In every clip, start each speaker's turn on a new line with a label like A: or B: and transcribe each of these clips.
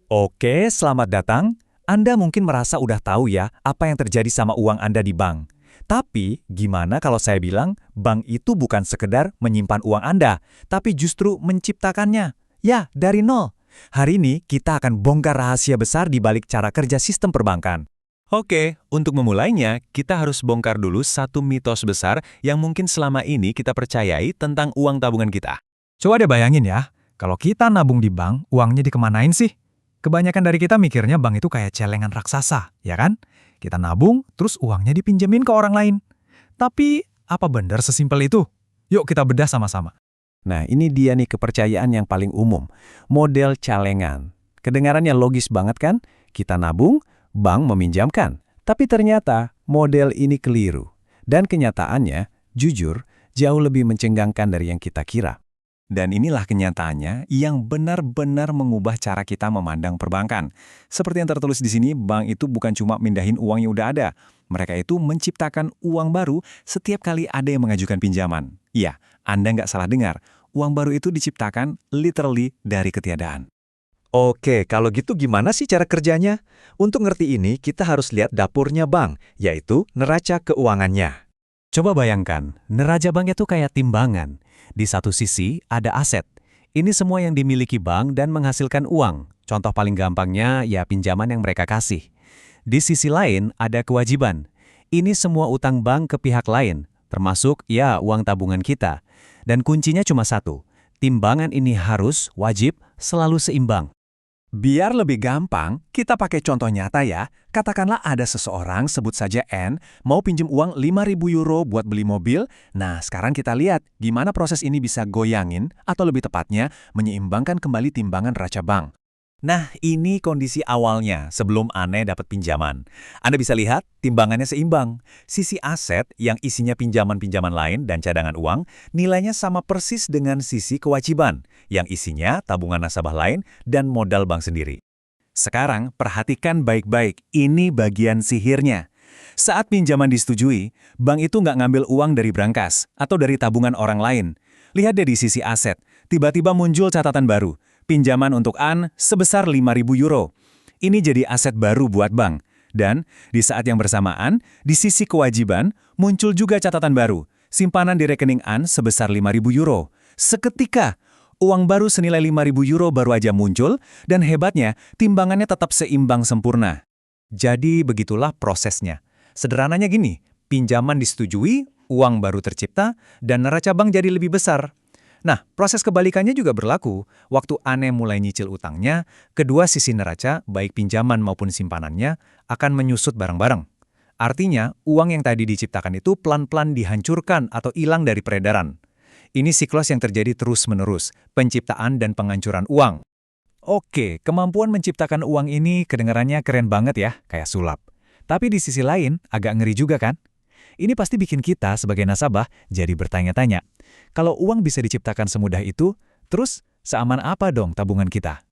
A: Oke, selamat datang. Anda mungkin merasa udah tahu ya apa yang terjadi sama uang Anda di bank. Tapi, gimana kalau saya bilang bank itu bukan sekedar menyimpan uang Anda, tapi justru menciptakannya? Ya, dari nol. Hari ini kita akan bongkar rahasia besar di balik cara kerja sistem perbankan.
B: Oke, untuk memulainya, kita harus bongkar dulu satu mitos besar yang mungkin selama ini kita percayai tentang uang tabungan kita.
A: Coba deh bayangin ya, kalau kita nabung di bank, uangnya dikemanain sih? Kebanyakan dari kita mikirnya bank itu kayak celengan raksasa, ya kan? Kita nabung, terus uangnya dipinjemin ke orang lain. Tapi, apa benar sesimpel itu? Yuk kita bedah sama-sama.
B: Nah, ini dia nih kepercayaan yang paling umum. Model calengan. Kedengarannya logis banget kan? Kita nabung, bank meminjamkan. Tapi ternyata model ini keliru. Dan kenyataannya, jujur, jauh lebih mencengangkan dari yang kita kira. Dan inilah kenyataannya yang benar-benar mengubah cara kita memandang perbankan. Seperti yang tertulis di sini, bank itu bukan cuma mindahin uang yang udah ada. Mereka itu menciptakan uang baru setiap kali ada yang mengajukan pinjaman. Iya, Anda nggak salah dengar. Uang baru itu diciptakan literally dari ketiadaan.
A: Oke, kalau gitu gimana sih cara kerjanya? Untuk ngerti ini, kita harus lihat dapurnya bank, yaitu neraca keuangannya.
B: Coba bayangkan, neraca bank itu kayak timbangan. Di satu sisi ada aset. Ini semua yang dimiliki bank dan menghasilkan uang. Contoh paling gampangnya ya pinjaman yang mereka kasih. Di sisi lain ada kewajiban. Ini semua utang bank ke pihak lain, termasuk ya uang tabungan kita. Dan kuncinya cuma satu, timbangan ini harus, wajib, selalu seimbang.
A: Biar lebih gampang, kita pakai contoh nyata ya. Katakanlah ada seseorang, sebut saja N, mau pinjem uang 5.000 euro buat beli mobil. Nah, sekarang kita lihat gimana proses ini bisa goyangin, atau lebih tepatnya, menyeimbangkan kembali timbangan neraca bank. Nah, ini kondisi awalnya sebelum Ane dapat pinjaman. Anda bisa lihat timbangannya seimbang. Sisi aset yang isinya pinjaman-pinjaman lain dan cadangan uang, nilainya sama persis dengan sisi kewajiban, yang isinya tabungan nasabah lain dan modal bank sendiri. Sekarang, perhatikan baik-baik, ini bagian sihirnya. Saat pinjaman disetujui, bank itu nggak ngambil uang dari brankas atau dari tabungan orang lain. Lihat deh di sisi aset, tiba-tiba muncul catatan baru. Pinjaman untuk An sebesar 5.000 euro. Ini jadi aset baru buat bank. Dan di saat yang bersamaan, di sisi kewajiban, muncul juga catatan baru. Simpanan di rekening An sebesar 5.000 euro. Seketika, uang baru senilai 5.000 euro baru aja muncul, dan hebatnya, timbangannya tetap seimbang sempurna. Jadi begitulah prosesnya. Sederhananya gini, pinjaman disetujui, uang baru tercipta, dan neraca bank jadi lebih besar. Nah, proses kebalikannya juga berlaku. Waktu Ane mulai nyicil utangnya, kedua sisi neraca, baik pinjaman maupun simpanannya, akan menyusut bareng-bareng. Artinya, uang yang tadi diciptakan itu pelan-pelan dihancurkan atau hilang dari peredaran. Ini siklus yang terjadi terus-menerus, penciptaan dan penghancuran uang. Oke, kemampuan menciptakan uang ini kedengarannya keren banget ya, kayak sulap. Tapi di sisi lain, agak ngeri juga kan? Ini pasti bikin kita sebagai nasabah jadi bertanya-tanya. Kalau uang bisa diciptakan semudah itu, terus seaman apa dong tabungan kita?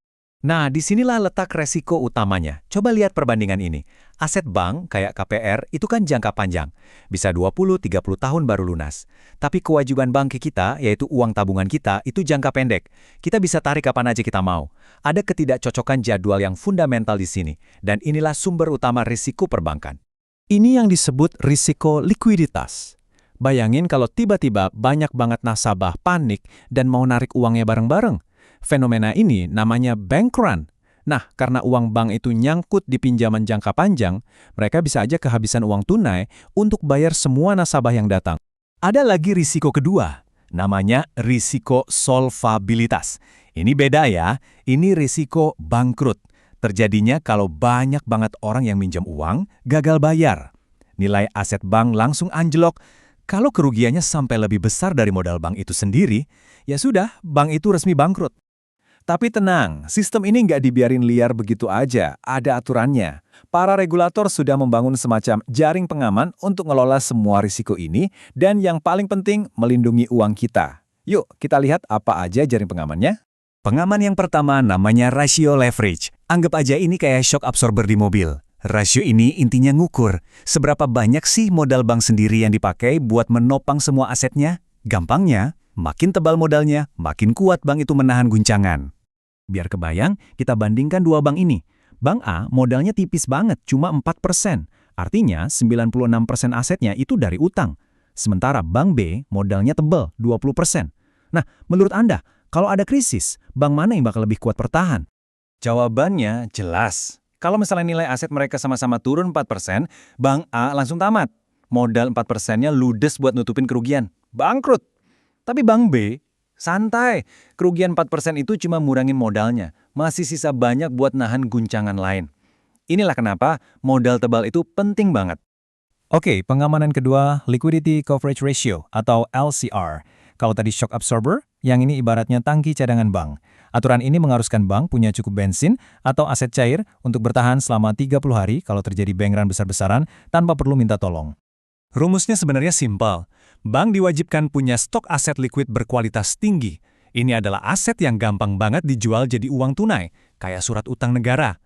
A: Nah, disinilah letak resiko utamanya. Coba lihat perbandingan ini. Aset bank kayak KPR itu kan jangka panjang. Bisa 20-30 tahun baru lunas. Tapi kewajiban bank ke kita, yaitu uang tabungan kita, itu jangka pendek. Kita bisa tarik kapan aja kita mau. Ada ketidakcocokan jadwal yang fundamental di sini. Dan inilah sumber utama risiko perbankan. Ini yang disebut risiko likuiditas. Bayangin kalau tiba-tiba banyak banget nasabah panik dan mau narik uangnya bareng-bareng. Fenomena ini namanya bank run. Nah, karena uang bank itu nyangkut di pinjaman jangka panjang, mereka bisa aja kehabisan uang tunai untuk bayar semua nasabah yang datang. Ada lagi risiko kedua, namanya risiko solvabilitas. Ini beda ya, ini risiko bangkrut. Terjadinya kalau banyak banget orang yang minjam uang, gagal bayar. Nilai aset bank langsung anjlok. Kalau kerugiannya sampai lebih besar dari modal bank itu sendiri, ya sudah, bank itu resmi bangkrut. Tapi tenang, sistem ini nggak dibiarin liar begitu aja, ada aturannya. Para regulator sudah membangun semacam jaring pengaman untuk ngelola semua risiko ini, dan yang paling penting, melindungi uang kita. Yuk, kita lihat apa aja jaring pengamannya. Pengaman yang pertama namanya rasio leverage. Anggap aja ini kayak shock absorber di mobil. Rasio ini intinya ngukur seberapa banyak sih modal bank sendiri yang dipakai buat menopang semua asetnya. Gampangnya, makin tebal modalnya, makin kuat bank itu menahan guncangan.
B: Biar kebayang, kita bandingkan dua bank ini. Bank A modalnya tipis banget, cuma 4%. Artinya 96% asetnya itu dari utang. Sementara Bank B modalnya tebal, 20%. Nah, menurut Anda, kalau ada krisis, bank mana yang bakal lebih kuat bertahan?
A: Jawabannya jelas. Kalau misalnya nilai aset mereka sama-sama turun 4%, Bank A langsung tamat. Modal 4%-nya ludes buat nutupin kerugian. Bangkrut. Tapi Bank B, santai. Kerugian 4% itu cuma ngurangin modalnya. Masih sisa banyak buat nahan guncangan lain. Inilah kenapa modal tebal itu penting banget.
B: Oke, pengamanan kedua, Liquidity Coverage Ratio atau LCR. Kalau tadi shock absorber, yang ini ibaratnya tangki cadangan bank. Aturan ini mengharuskan bank punya cukup bensin atau aset cair untuk bertahan selama 30 hari kalau terjadi bank run besar-besaran tanpa perlu minta tolong.
A: Rumusnya sebenarnya simpel. Bank diwajibkan punya stok aset liquid berkualitas tinggi. Ini adalah aset yang gampang banget dijual jadi uang tunai, kayak surat utang negara.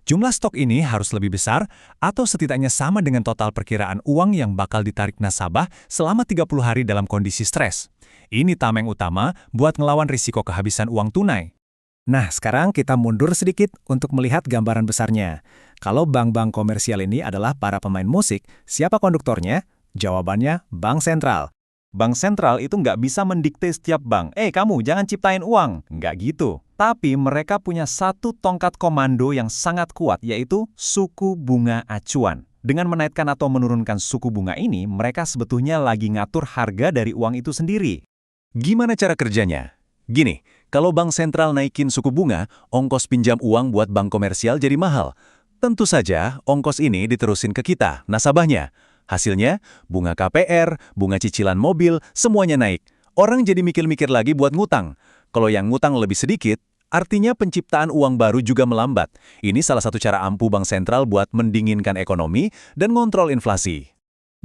A: Jumlah stok ini harus lebih besar atau setidaknya sama dengan total perkiraan uang yang bakal ditarik nasabah selama 30 hari dalam kondisi stres. Ini tameng utama buat ngelawan risiko kehabisan uang tunai.
B: Nah, sekarang kita mundur sedikit untuk melihat gambaran besarnya. Kalau bank-bank komersial ini adalah para pemain musik, siapa konduktornya? Jawabannya bank sentral.
A: Bank sentral itu nggak bisa mendikte setiap bank, kamu jangan ciptain uang. Nggak gitu. Tapi mereka punya satu tongkat komando yang sangat kuat, yaitu suku bunga acuan. Dengan menaikkan atau menurunkan suku bunga ini, mereka sebetulnya lagi ngatur harga dari uang itu sendiri. Gimana cara kerjanya? Gini, kalau bank sentral naikin suku bunga, ongkos pinjam uang buat bank komersial jadi mahal. Tentu saja, ongkos ini diterusin ke kita, nasabahnya. Hasilnya, bunga KPR, bunga cicilan mobil, semuanya naik. Orang jadi mikir-mikir lagi buat ngutang. Kalau yang ngutang lebih sedikit, artinya penciptaan uang baru juga melambat. Ini salah satu cara ampuh bank sentral buat mendinginkan ekonomi dan ngontrol inflasi.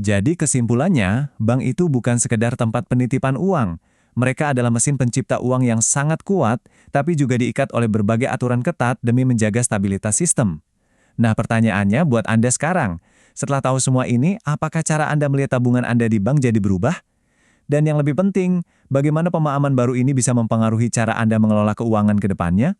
B: Jadi kesimpulannya, bank itu bukan sekedar tempat penitipan uang. Mereka adalah mesin pencipta uang yang sangat kuat, tapi juga diikat oleh berbagai aturan ketat demi menjaga stabilitas sistem. Nah, pertanyaannya buat Anda sekarang. Setelah tahu semua ini, apakah cara Anda melihat tabungan Anda di bank jadi berubah? Dan yang lebih penting, bagaimana pemahaman baru ini bisa mempengaruhi cara Anda mengelola keuangan ke depannya?